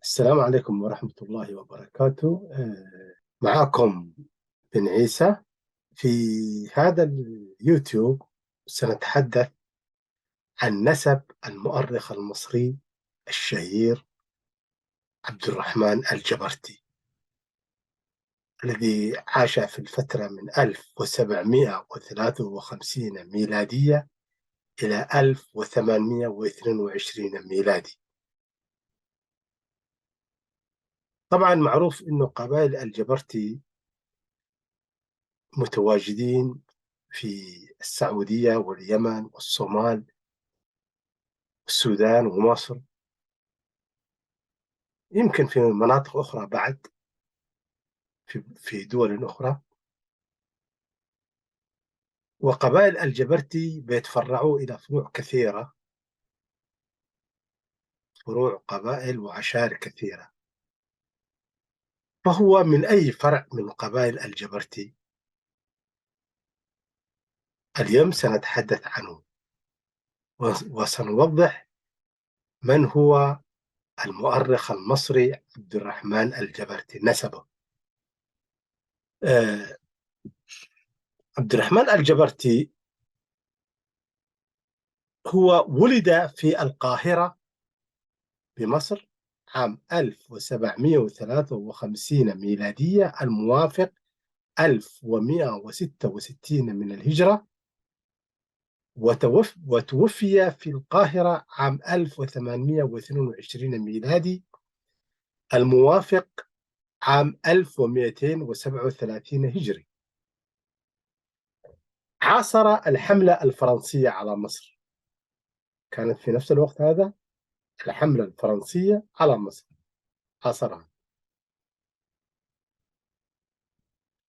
السلام عليكم ورحمة الله وبركاته. معكم بن عيسى. في هذا اليوتيوب سنتحدث عن نسب المؤرخ المصري الشهير عبد الرحمن الجبرتي، الذي عاش في الفترة من 1753 ميلادية إلى 1822 ميلادي. طبعا معروف أنه قبائل الجبرتي متواجدين في السعودية واليمن والصومال والسودان ومصر، يمكن في مناطق أخرى بعد في دول أخرى. وقبائل الجبرتي بيتفرعوا إلى فروع كثيرة، فروع قبائل وعشائر كثيرة. فهو من أي فرع من قبائل الجبرتي؟ اليوم سنتحدث عنه وسنوضح من هو المؤرخ المصري عبد الرحمن الجبرتي، نسبه. عبد الرحمن الجبرتي هو ولد في القاهرة بمصر عام 1753 ميلادية، الموافق 1166 من الهجرة، وتوفي في القاهرة عام 1822 ميلادي، الموافق عام 1237 هجري. عاصر الحملة الفرنسية على مصر، كانت في نفس الوقت هذا الحملة الفرنسية على مصر، عاصرها.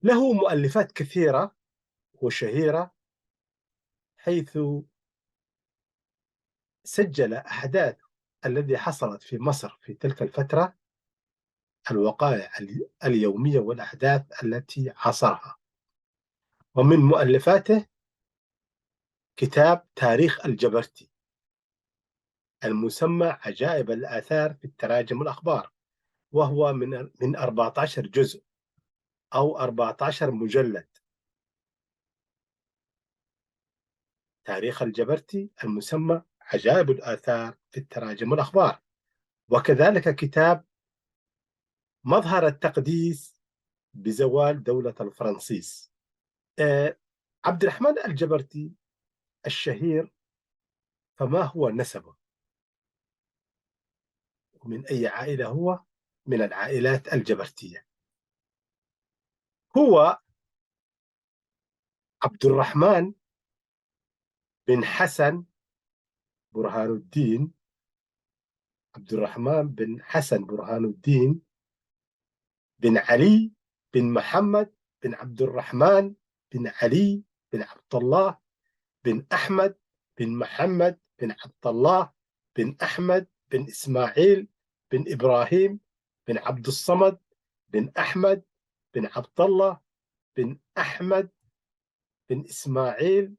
له مؤلفات كثيرة وشهيرة، حيث سجل أحداث الذي حصلت في مصر في تلك الفترة، الوقائع اليومية والأحداث التي عاصرها. ومن مؤلفاته كتاب تاريخ الجبرتي، المسمى عجائب الآثار في التراجم والأخبار، وهو من 14 جزء أو 14 مجلد. تاريخ الجبرتي المسمى عجائب الآثار في التراجم والأخبار. وكذلك كتاب مظهر التقديس بزوال دولة الفرنسيس. عبد الرحمن الجبرتي الشهير، فما هو نسبه؟ ومن أي عائلة هو؟ من العائلات الجبرتية. هو عبد الرحمن بن حسن برهان الدين، عبد الرحمن بن حسن برهان الدين بن علي بن محمد بن عبد الرحمن بن علي بن عبد الله بن أحمد بن محمد بن عبد الله بن أحمد بن إسماعيل بن إبراهيم بن عبد الصمد بن أحمد بن عبد الله بن أحمد بن إسماعيل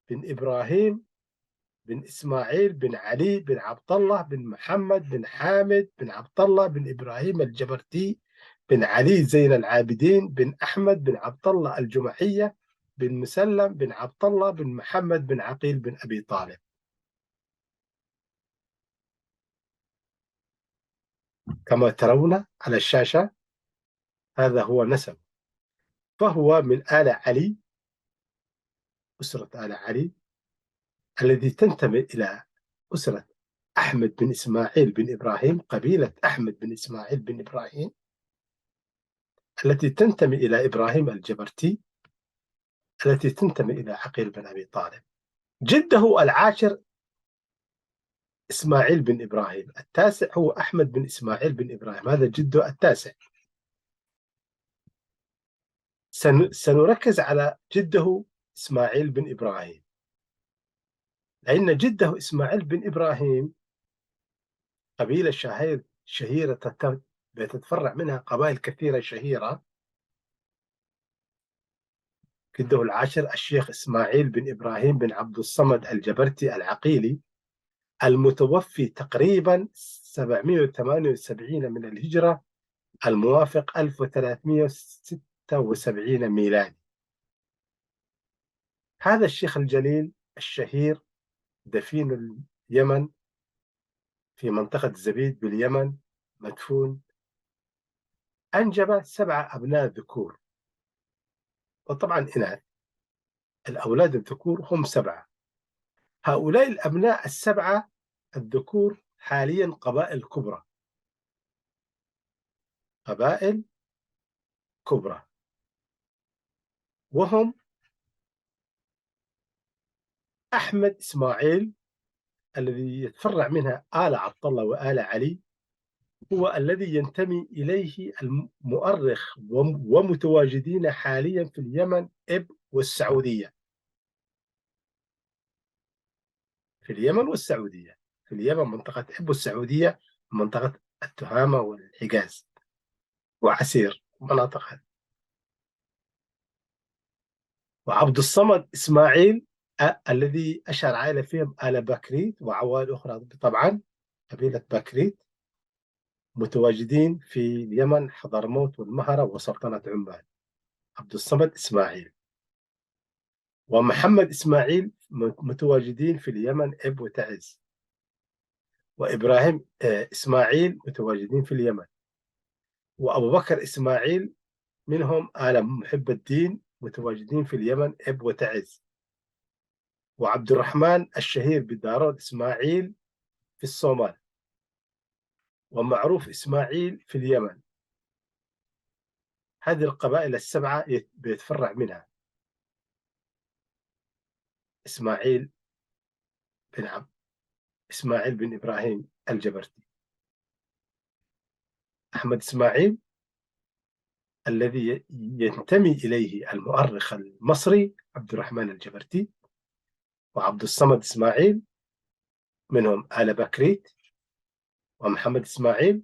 بن إبراهيم بن إسماعيل بن علي بن عبد الله بن محمد بن حامد بن عبد الله بن إبراهيم الجبرتي بن علي زين العابدين بن أحمد بن عبد الله الجمحية بن مسلم بن عبد الله بن محمد بن عقيل بن أبي طالب. كما ترون على الشاشة هذا هو نسب. فهو من آل علي، أسرة آل علي، الذي تنتمي إلى أسرة أحمد بن إسماعيل بن إبراهيم، قبيلة أحمد بن إسماعيل بن إبراهيم، التي تنتمي إلى إبراهيم الجبرتي، التي تنتمي إلى عقيل بن أبي طالب. جده العاشر إسماعيل بن إبراهيم، التاسع هو أحمد بن إسماعيل بن إبراهيم، هذا جده التاسع. سنركز على جده إسماعيل بن إبراهيم، لأن جده إسماعيل بن إبراهيم قبيلة شهيرة تتفرع منها قبائل كثيرة شهيرة. جده العاشر الشيخ إسماعيل بن إبراهيم بن عبد الصمد الجبرتي العقيلي، المتوفي تقريبا 778 من الهجرة، الموافق 1376 ميلادي. هذا الشيخ الجليل الشهير دفين اليمن في منطقة زبيد باليمن مدفون. أنجب 7 أبناء ذكور، وطبعا إناث. الأولاد الذكور هم 7. هؤلاء الأبناء ال7 الذكور حاليا قبائل كبرى، قبائل كبرى، وهم أحمد إسماعيل الذي يتفرع منها آل عبد الله وآل علي، هو الذي ينتمي إليه المؤرخ ومتواجدين حاليا في اليمن والسعودية. في اليمن والسعودية، في اليمن منطقة والسعودية منطقة التهامة والحجاز وعسير مناطقها. وعبد الصمد إسماعيل الذي أشهر عائلة فيهم آل بكريت وعوائل أخرى، طبعا قبيلة بكريت متواجدين في اليمن، حضرموت والمهرة وسلطنة عمان. عبد الصمد إسماعيل ومحمد إسماعيل متواجدين في اليمن وتعز. وإبراهيم إسماعيل متواجدين في اليمن. وأبو بكر إسماعيل منهم آل محب الدين متواجدين في اليمن وتعز. وعبد الرحمن الشهير بدارود إسماعيل في الصومال. ومعروف إسماعيل في اليمن. هذه القبائل ال7 بيتفرع منها إسماعيل إسماعيل بن إبراهيم الجبرتي. أحمد إسماعيل الذي ينتمي إليه المؤرخ المصري عبد الرحمن الجبرتي. وعبد الصمد إسماعيل منهم آل بكريت ومحمد إسماعيل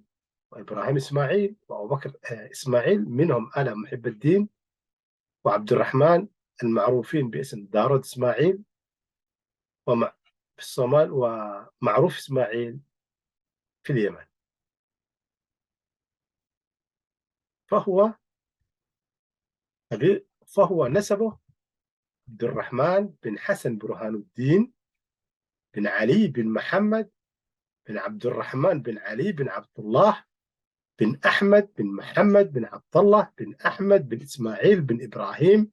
وإبراهيم إسماعيل وأبو بكر إسماعيل منهم آل محب الدين وعبد الرحمن المعروفين باسم دارود إسماعيل في الصومال، ومعروف إسماعيل في اليمن. فهو نسبه عبد الرحمن بن حسن برهان الدين بن علي بن محمد بن عبد الرحمن بن علي بن عبد الله بن أحمد بن محمد بن عبد الله بن أحمد بن إسماعيل بن إبراهيم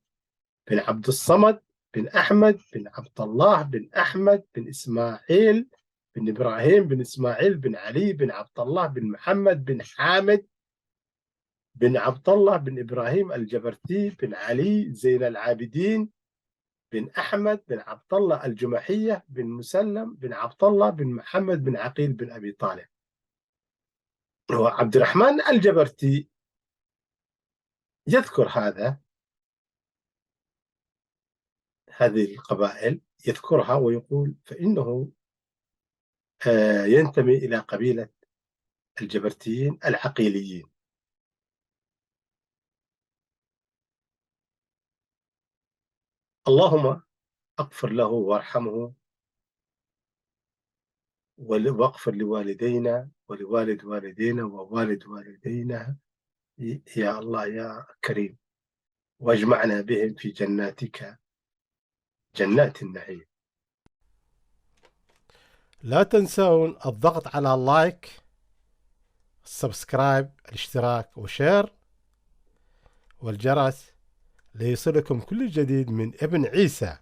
بن عبد الصمد بن أحمد بن عبد الله بن أحمد بن إسماعيل بن إبراهيم بن إسماعيل بن علي بن عبد الله بن محمد بن حامد بن عبد الله بن إبراهيم الجبرتي بن علي زين العابدين بن أحمد بن عبد الله الجمحية بن مسلم بن عبد الله بن محمد بن عقيل بن أبي طالب. وعبد الرحمن الجبرتي يذكر هذه القبائل، يذكرها ويقول فإنه ينتمي إلى قبيلة الجبرتيين العقيليين. اللهم اغفر له وارحمه واغفر لوالدينا ولوالد والدينا ووالد والدينا يا الله يا كريم، واجمعنا بهم في جناتك جنات النعيم. لا تنسون الضغط على اللايك، السبسكرايب، الاشتراك وشير والجرس ليصلكم كل جديد من ابن عيسى.